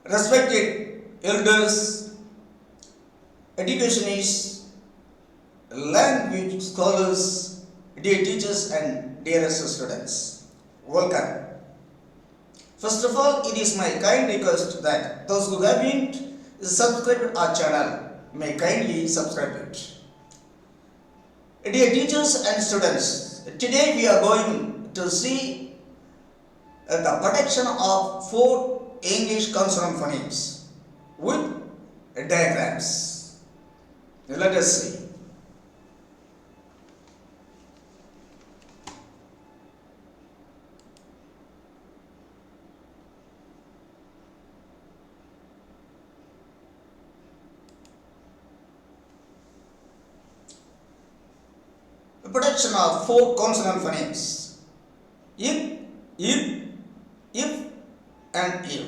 Respected elders, educationists, language scholars, dear teachers and dearest students, welcome. First of all, it is my kind request that those who haven't subscribed our channel may kindly subscribe it. Dear teachers and students, today we are going to see the protection of four English consonant phonemes with diagrams. Let us see. The protection of four consonant phonemes: if, and if.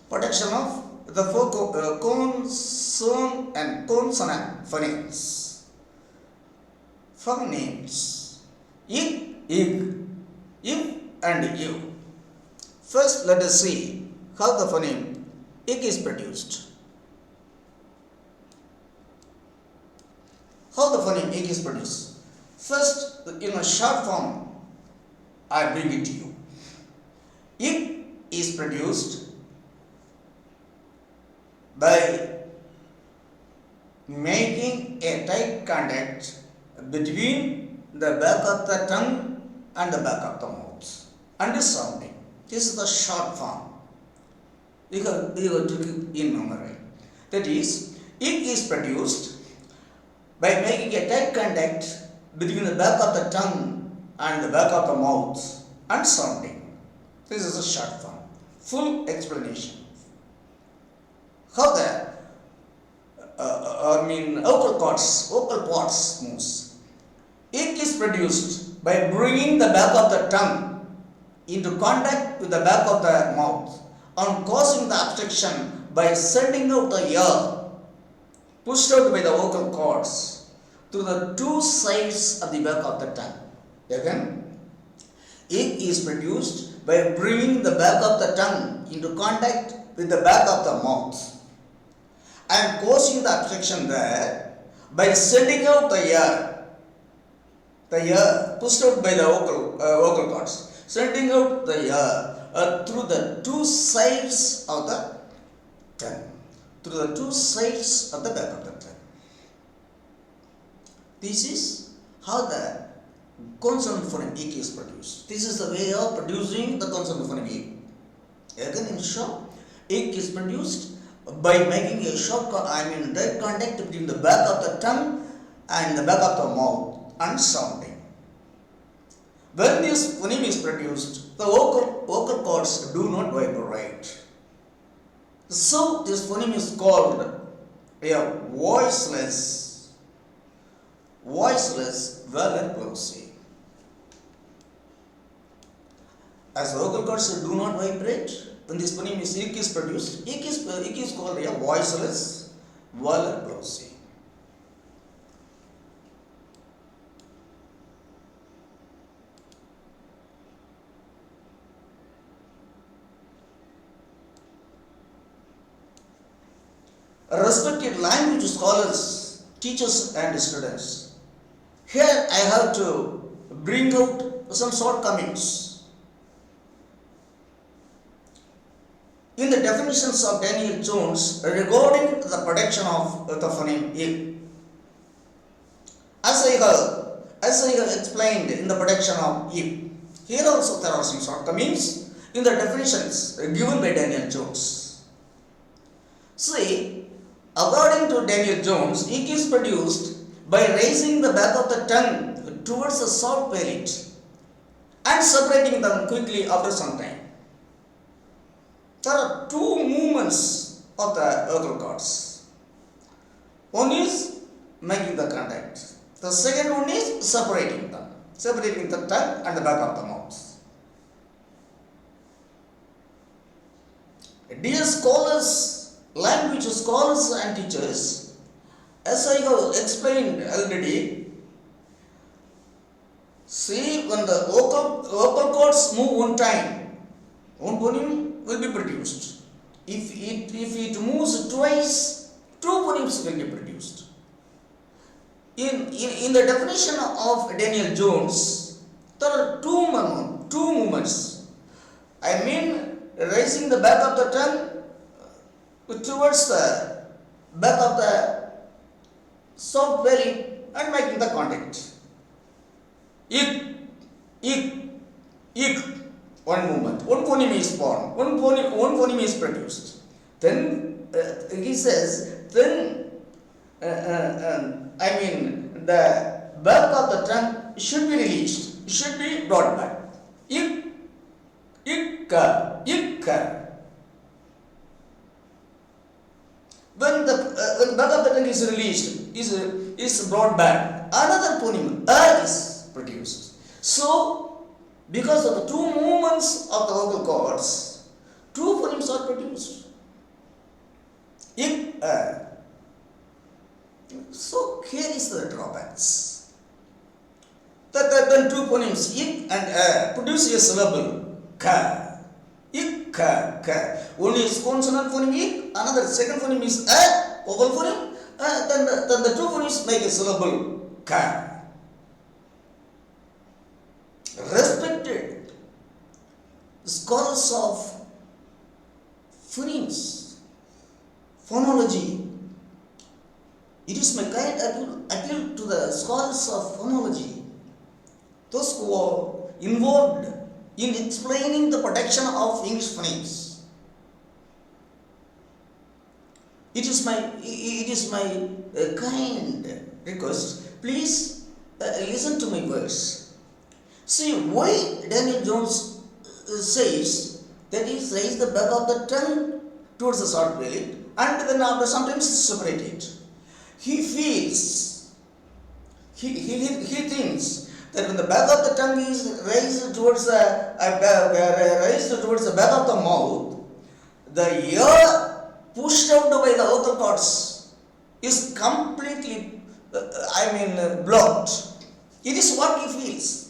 Protection of the four consonant and consonant phonemes. Phonemes: if, and you. First, let us see how the phoneme ik is produced. How the phoneme ik is produced? First, in a short form, I bring it to you. Ik is produced by making a tight contact between the back of the tongue and the back of the mouth and the sounding. This is the short form. You have to keep in memory. That is, it is produced by making a tight contact between the back of the tongue and the back of the mouth and sounding. This is a short form. Full explanation. How the vocal cords moves. It is produced by bringing the back of the tongue into contact with the back of the mouth and causing the obstruction by sending out the air pushed out by the vocal cords to the two sides of the back of the tongue. Again, it is produced by bringing the back of the tongue into contact with the back of the mouth and causing the obstruction there by sending out the air pushed out by the vocal cords, sending out the air through the two sides of the tongue, through the two sides of the back of the tongue. This is how the consonant phoneme ik is produced. This is the way of producing the consonant phoneme ik. Again, in short, ik is produced by making a direct contact between the back of the tongue and the back of the mouth and sounding. When this phoneme is produced, the vocal cords do not vibrate. So this phoneme is called a voiceless vowel plosive. As vocal cords do not vibrate, when this phoneme ik is produced, ik is called a voiceless vowel plosive. Respected language scholars, teachers and students, here I have to bring out some shortcomings in the definitions of Daniel Jones regarding the protection of the phoneme ik. As I have explained in the protection of ik, here also there are some shortcomings in the definitions given by Daniel Jones. See, according to Daniel Jones, ik is produced by raising the back of the tongue towards the soft palate and separating them quickly after some time. there are two movements of the vocal cords. One is making the contact. The second one is separating them, separating the tongue and the back of the mouth. Dear scholars, language scholars and teachers, as I have explained already, see, when the vocal cords move one time, one phoneme will be produced. If it moves twice, two phonemes will be produced. In the definition of Daniel Jones, there are two movements. I mean, raising the back of the tongue towards the back of the soft belly and making the contact. Ik, one movement, one phoneme is born, one phoneme is produced. Then he says, then I mean the back of the tongue should be released, should be brought back. Ik. When the back of the tongue is released, is brought back, another phoneme is produced. So, because of the two movements of the vocal cords, two phonemes are produced. Ik. So, here is the drawbacks. Then two phonemes, ik and produce a syllable, ka. Ik, ka. One is consonant phoneme ik, another second phoneme is a, vocal phoneme, then the two phonemes make a syllable, ka. Respected scholars of phonemes, phonology, it is my kind appeal to the scholars of phonology, those who are involved in explaining the production of English phonemes. It is my kind request. Please listen to my words. See why Daniel Jones says that he raise the back of the tongue towards the short belly and then after sometimes separate it. He feels, he thinks that when the back of the tongue is raised towards the back of the mouth, the air pushed out by the vocal cords is completely, blocked. It is what he feels.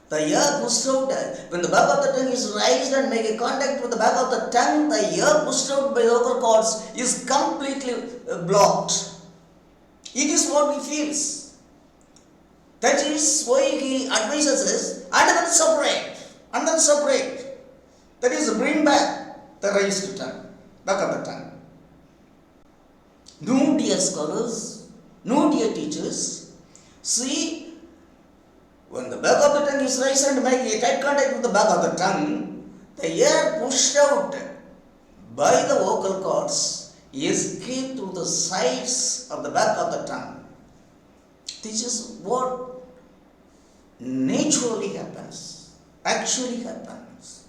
The air pushed out, when the back of the tongue is raised and make a contact with the back of the tongue, the air pushed out by the vocal cords is completely blocked. It is what he feels. That is why he advises us, and then separate. That is, bring back the raised tongue, back of the tongue. No, dear scholars, no, dear teachers, see, when the back of the tongue is raised and make a tight contact with the back of the tongue, the air pushed out by the vocal cords escape through the sides of the back of the tongue. This is what naturally happens, actually happens.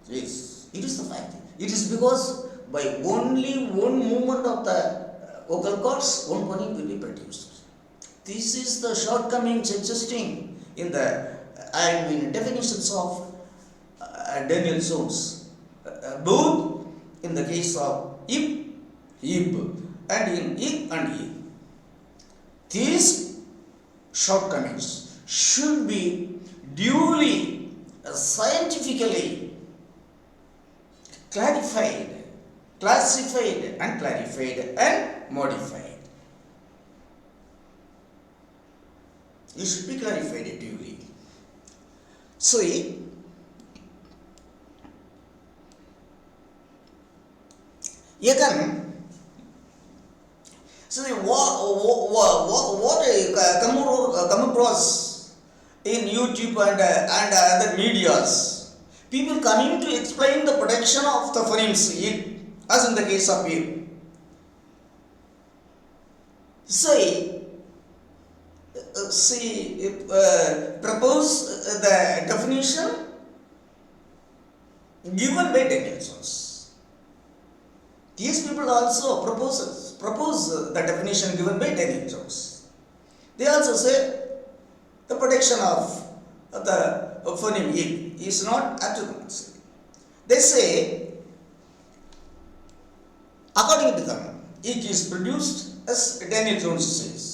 Yes, it is the fact. It is because by only one movement of the vocal cords, one phoneme will be produced. This is the shortcomings existing in the definitions of Daniel Jones, both in the case of ip, and in ik and ik. These shortcomings should be duly, scientifically classified and modified. It should be clarified duly. So, again, see what come across in YouTube and other medias, people coming to explain the production of the phonemes, as in the case of you. Propose the definition given by Daniel Jones. These people also propose the definition given by Daniel Jones. They also say the protection of the phoneme ik is not attributed. They say, according to them, ik is produced as Daniel Jones says.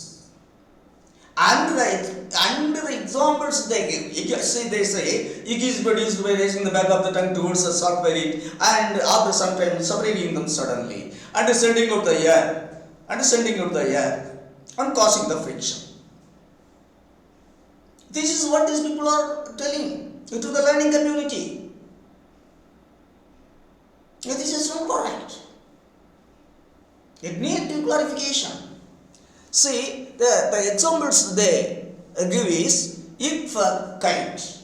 And the examples they give, they say, ik is produced by raising the back of the tongue towards the software it, and after some time separating them suddenly, and sending out the air, and causing the friction. This is what these people are telling to the learning community. This is not correct. It needs clarification. See, the examples they give is ik for kite,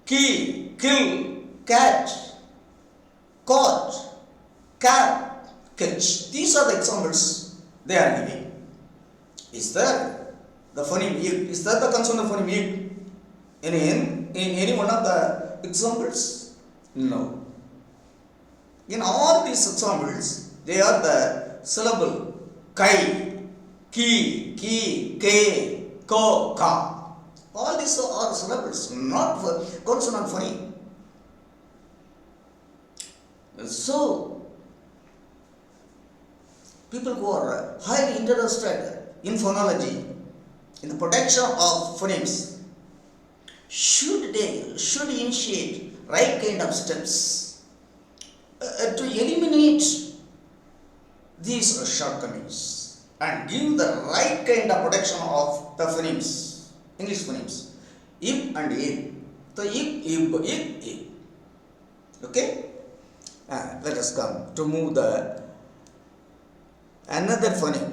key, kill, cat, caught, cat, catch. These are the examples they are giving. Is there the phoneme ik? Is that the concern of phoneme ik in any one of the examples? No. In all these examples, they are the syllable kai, ki, ke, ko, ka. All these are syllables, not for consonant phoneme. So, people who are highly interested in phonology, in the protection of phonemes, should initiate right kind of steps to eliminate these shortcomings and give the right kind of protection of the phonemes, English phonemes, if and if. So if. Okay? Let us come to move the another phoneme,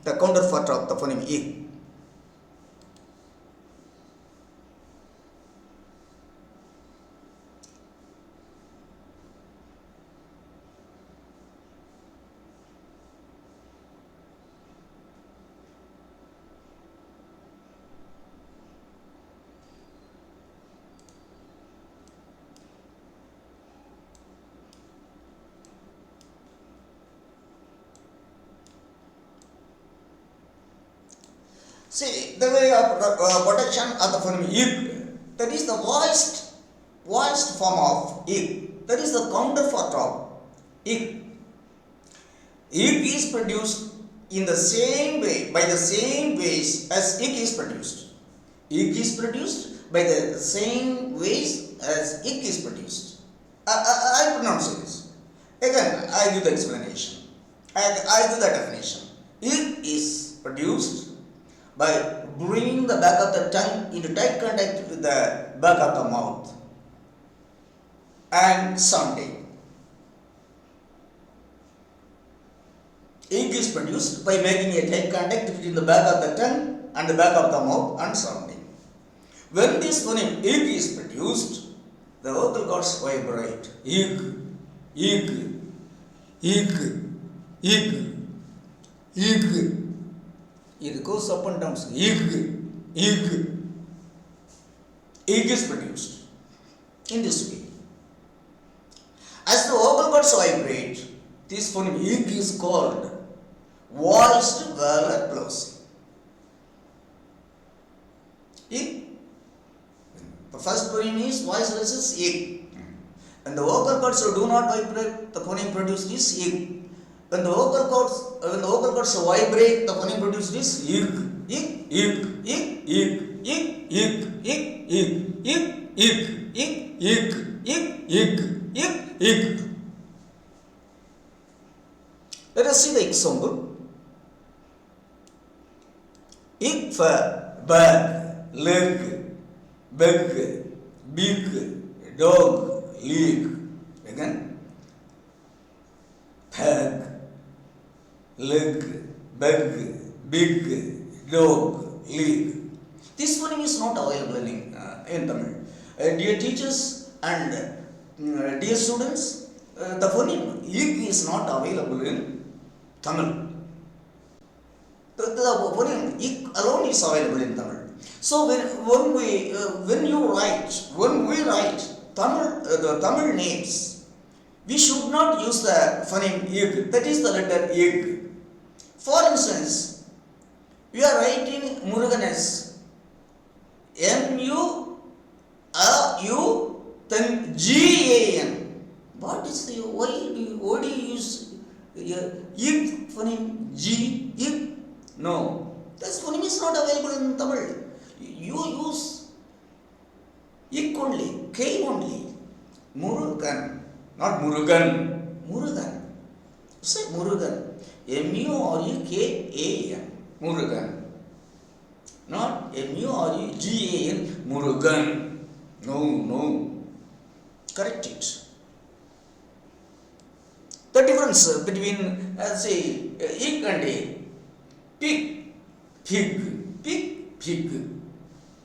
the counterpart of the phoneme if. See, the way of protection of the phoneme ik, that is the voiced form of ik, that is the counterpart of ik. Ik is produced in the same way, by the same ways as ik is produced. Ik is produced by the same ways as ik is produced. I pronounce this. Again, I give the explanation. I do the definition. Ik is produced by bringing the back of the tongue into tight contact with the back of the mouth and sounding. Ik is produced by making a tight contact between the back of the tongue and the back of the mouth and sounding. When this phoneme ik is produced, the vocal cords vibrate. Ik, ik, ik, ik, ik. It goes up and down. Ik is produced in this way. As the vocal cords vibrate, this phoneme ik is called voiced vowel plosive. Ik. The first phoneme is voiceless is ik. And the vocal cords do not vibrate, the phoneme produced is ik. When the vocal cords vibrate, the phoneme produced is ik, ik, ik, ik, ik, ik, ik, ik, ik, ik, ik, ik, ik, ik, ik, ik. Let us see the example. Ik for bag, leg, bag, big, dog, leg. Again. Bag, leg, bag, big, dog, leg. This phoneme is not available in Tamil. Dear teachers and dear students, the phoneme ik is not available in Tamil. The phoneme ik alone is available in Tamil. So when we write the Tamil names, we should not use the phoneme ig. That is the letter ig. For instance, we are writing Murugan as M-U-R-U, then G-A-N. What is the, why do you use ig phoneme G, ig? No, this phoneme is not available in Tamil. You use ig only, K only. Murugan, not Murugan. Murugan. Say Murugan. M-U-R-U-K-A-N. Murugan. Not M-U-R-U-G-A-N. Murugan. No. Correct it. The difference between, say, ig and a. Pig, pig.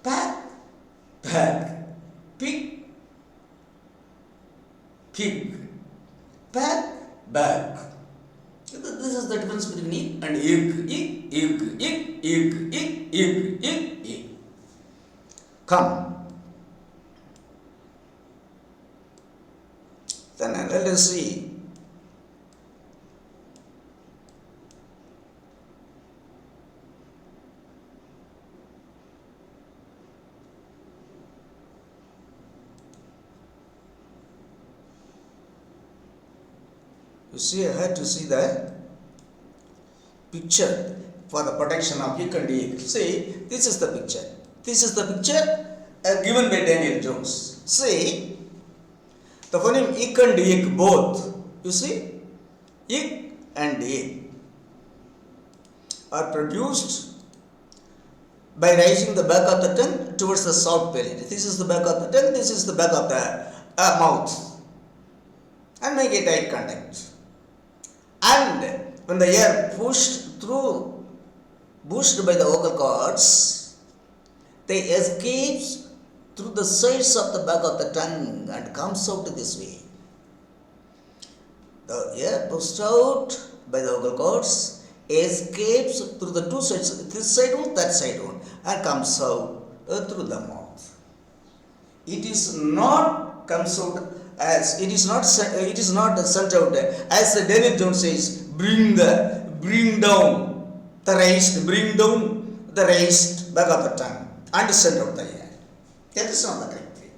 Pack, pig, pack, bag. This is the difference between ig and ig. Come. Then let us see. You see, I had to see the picture for the protection of ig and ig. See, this is the picture. This is the picture given by Daniel Jones. See, the phoneme ig and ig both. You see, ig and ig are produced by raising the back of the tongue towards the soft palate. This is the back of the tongue. This is the back of the mouth, and make a eye contact. And when the air pushed by the vocal cords, they escapes through the sides of the back of the tongue and comes out this way. The air pushed out by the vocal cords escapes through the two sides, this side one, that side one, and comes out through the mouth. It is not comes out as it is not sent out as Daniel Jones says, bring down the raised back of the tongue and send out the air. That is not the correct way.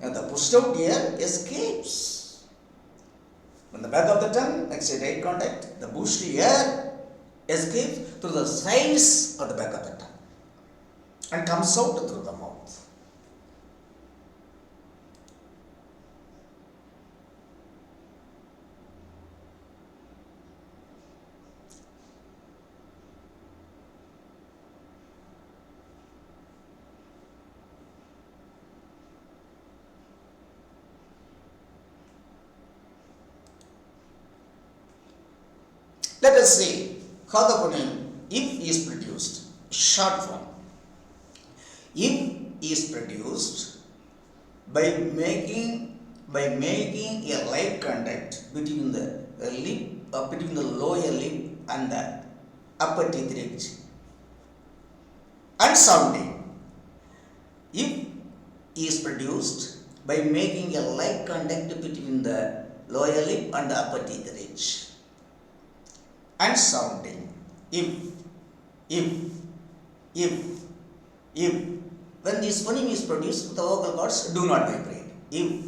The pushed out air escapes. When the back of the tongue makes a eye contact, the pushed air escapes through the sides of the back of the tongue and comes out through the mouth. Let us see how the phoneme if is produced. Short form. If is produced by making a light contact between the lower lip and the upper teeth ridge, and sounding. If is produced by making a light contact between the lower lip and the upper teeth ridge, and sounding. If when this phoneme is produced, the vocal cords do not vibrate. If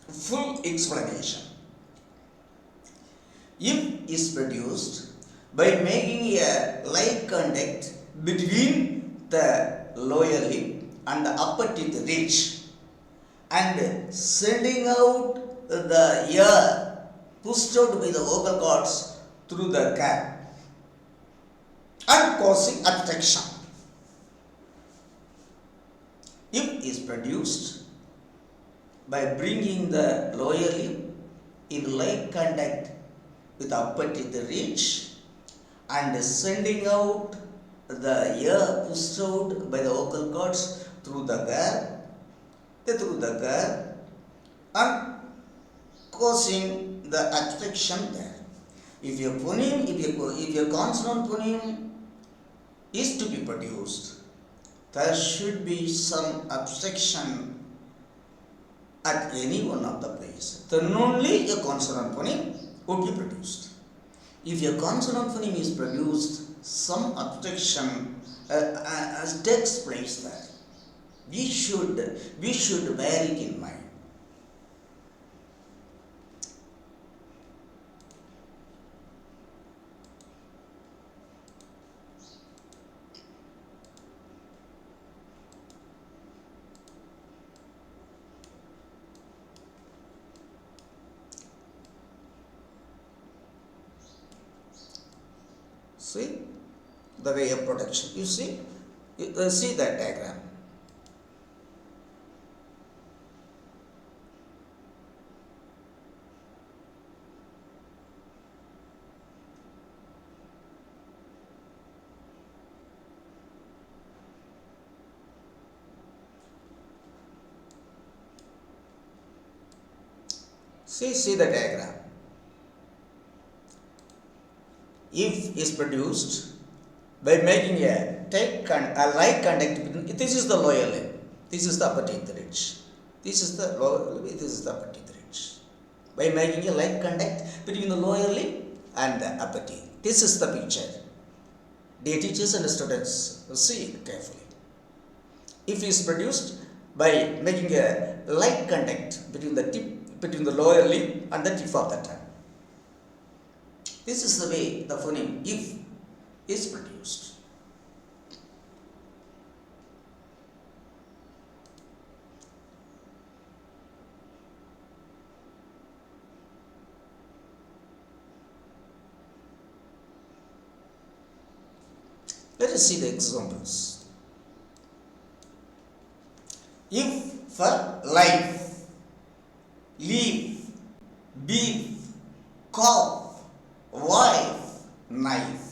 full explanation. If is produced by making a light contact between the lower lip and the upper teeth ridge and sending out the air pushed out by the vocal cords through the gap and causing obstruction. If is produced by bringing the lower lip in light contact with the upper teeth ridge and sending out the air pushed out by the vocal cords through the gap and causing the obstruction there. If your phoneme, if your consonant phoneme is to be produced, there should be some abstraction at any one of the places. Then only a consonant phoneme would be produced. If your consonant phoneme is produced, some abstraction takes place there. We should bear it in mind. See the way of production. You see, see that diagram. See the diagram. If is produced by making a like contact between, this is the lower lip, this is the upper teeth ridge, this is the lower lip, this is the upper teeth ridge. By making a like contact between the lower lip and the upper teeth. This is the picture. Dear teachers and students, see it carefully. If is produced by making a like contact between the lower lip and the tip of the tongue. This is the way the phoneme if is produced. Let us see the examples. If for life, leaf, beef, cough, wife, knife.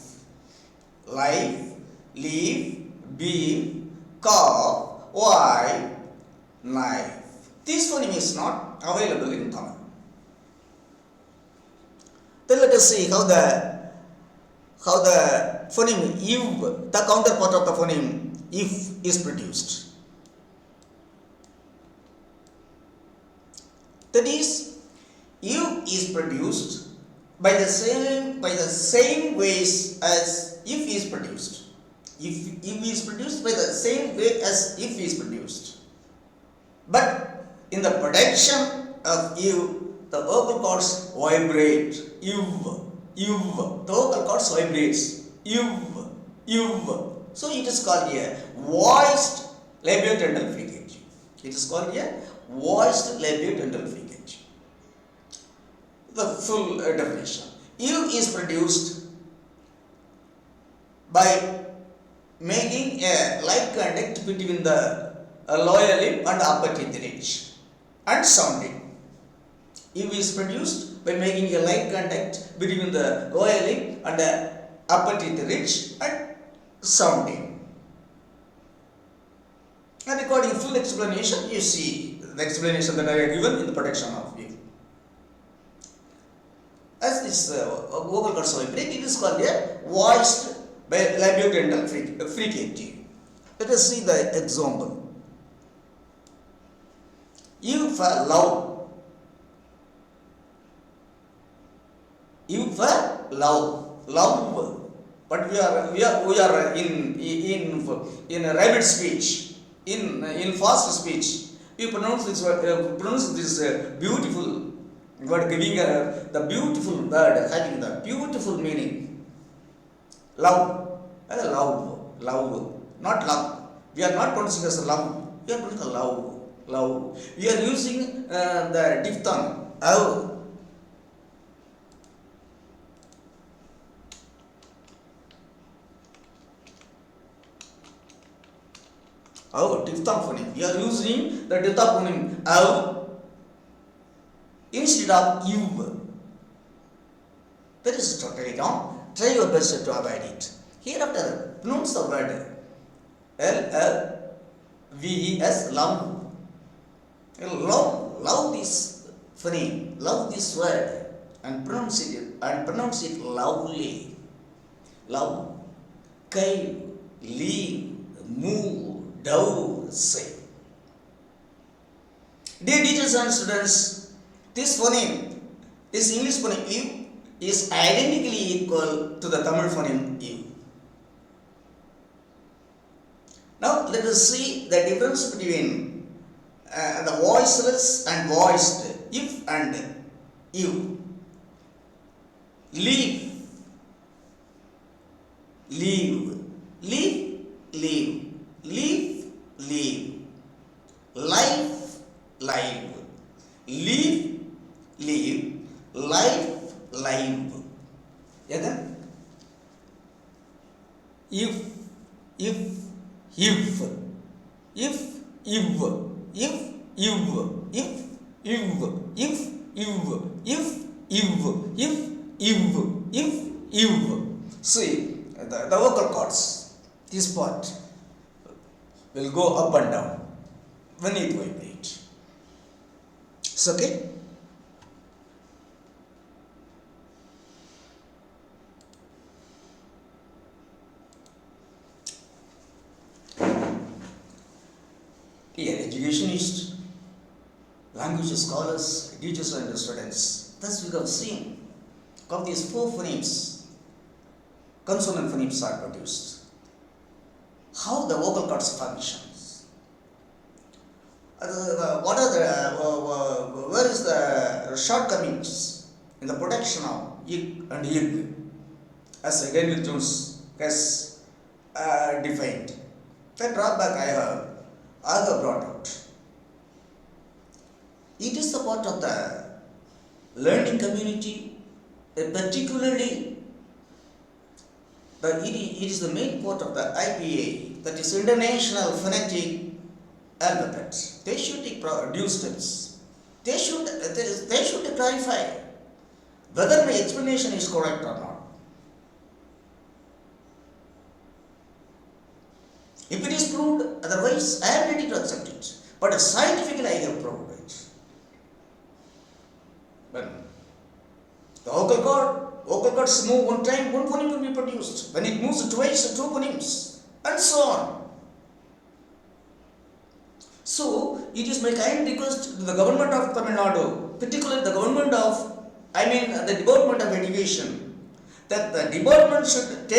Life, leaf, beef, cough, wife, knife. This phoneme is not available in Tamil. Then let us see how the phoneme if, the counterpart of the phoneme if is produced. That is, if is produced by the same ways as if is produced. If is produced by the same way as if is produced. But in the production of if, the vocal cords vibrate. The vocal cords vibrates. So it is called a voiced labiodental fricative. It is called a voiced labiodental fricative. The full definition. If is produced by making a like contact between the lower lip and upper teeth ridge and sounding. If is produced by making a like contact between the lower lip and the upper teeth ridge and sounding. And according to full explanation, you see the explanation that I have given in the production of if. As this vocal cords vibrate, it is called a voiced labiodental fricative. Let us see the example. If love, but we are in a rapid speech, in fast speech. We pronounce this beautiful word, giving the beautiful word having the beautiful meaning. Love, not love. We are not pronouncing as love. We are pronouncing love. We are using the diphthong. Diphthong phoneme. We are using the diphthong phoneme instead of you. That is totally wrong. Try your best to avoid it. Hereafter, pronounce the word L-L-V-E-S, love. Love this phoneme, love this word, pronounce it loudly. Love, cave, leave, move, down, say. Dear teachers and students, this phoneme, this English phoneme U is identically equal to the Tamil phoneme U. Now let us see the difference between the voiceless and voiced if and you. Leave, leave, leave, leave, leave, leave. Life, live, leave, leave, life, live. Again, if, if, if, if, if, if, if. See, the vocal cords, this part will go up and down when it vibrates. It's okay? Dear educationists, language scholars, teachers and students, thus we have seen of these four phonemes, consonant phonemes are produced. How the vocal cords functions? What are the where is the shortcomings in the protection of yig and yig, as Daniel Jones has defined? The drawback I have brought out. It is the part of the learning community, particularly it is the main part of the IPA, that is International Phonetic Alphabet. They should produce steps. They should clarify whether my explanation is correct or not. If it is proved, otherwise I am ready to accept it. But scientifically I have proved it. When the vocal cords move one time, one phoneme will be produced. When it moves twice, two phonemes, and so on. So, it is my kind request to the government of Tamil Nadu, particularly the the Department of Education, that the department should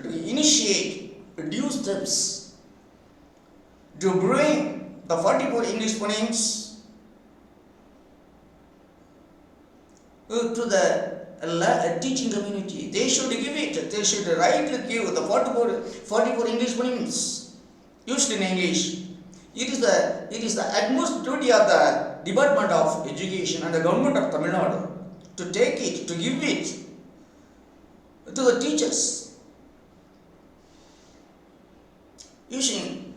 initiate due steps to bring the 44 English phonemes to the teaching community. They should give it. They should rightly give the 44 English phonemes used in English. It is the utmost duty of the Department of Education and the government of Tamil Nadu to take it, to give it to the teachers, using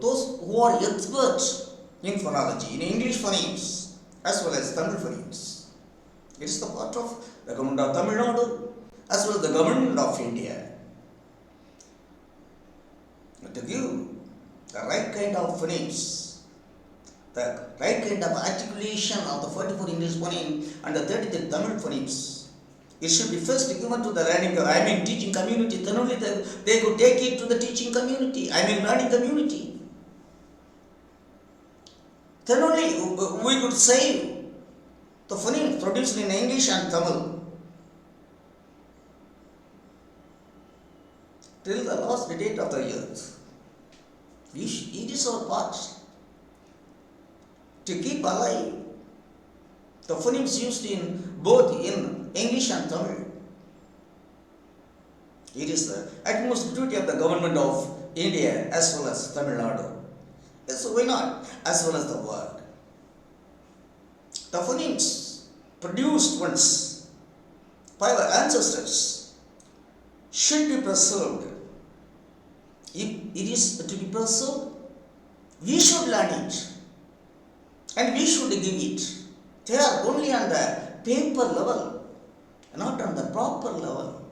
those who are experts in phonology, in English phonemes as well as Tamil phonemes. It is the part of the government of Tamil Nadu as well as the government of India to give the right kind of phonemes, the right kind of articulation of the 44 English phoneme and the 33 Tamil phonemes. It should be first given to the teaching community. Then only they could take it to the teaching community, learning community. Then only we could save the phonemes produced in English and Tamil till the last date of the earth. It is our part to keep alive the phonemes used in both in English and Tamil. It is the utmost duty of the government of India as well as Tamil Nadu. So why not? As well as the world. The phonemes produced once by our ancestors should be preserved. If it is to be preserved, we should learn it and we should give it. They are only on the paper level, not on the proper level.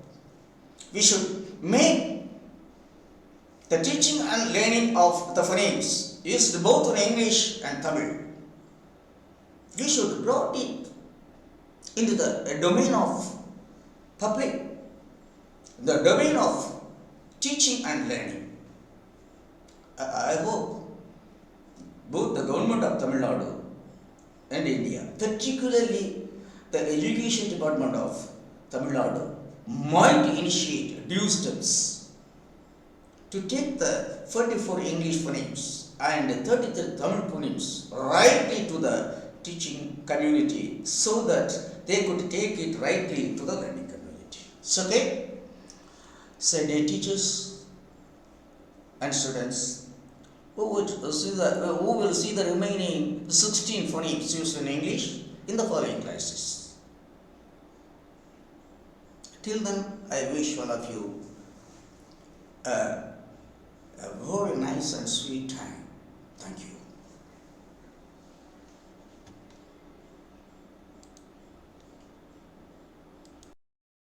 We should make the teaching and learning of the phonemes used both in English and Tamil We should brought it into the domain of public, the domain of teaching and learning. I hope both the government of Tamil Nadu and India, particularly the education department of Tamil Nadu, might initiate due steps to take the 44 English phonemes and 33 Tamil phonemes rightly to the teaching community so that they could take it rightly to the learning community. So, okay, so dear teachers and students, who will see the remaining 16 phonemes used in English in the following classes. Till then, I wish all of you a very nice and sweet time. Thank you.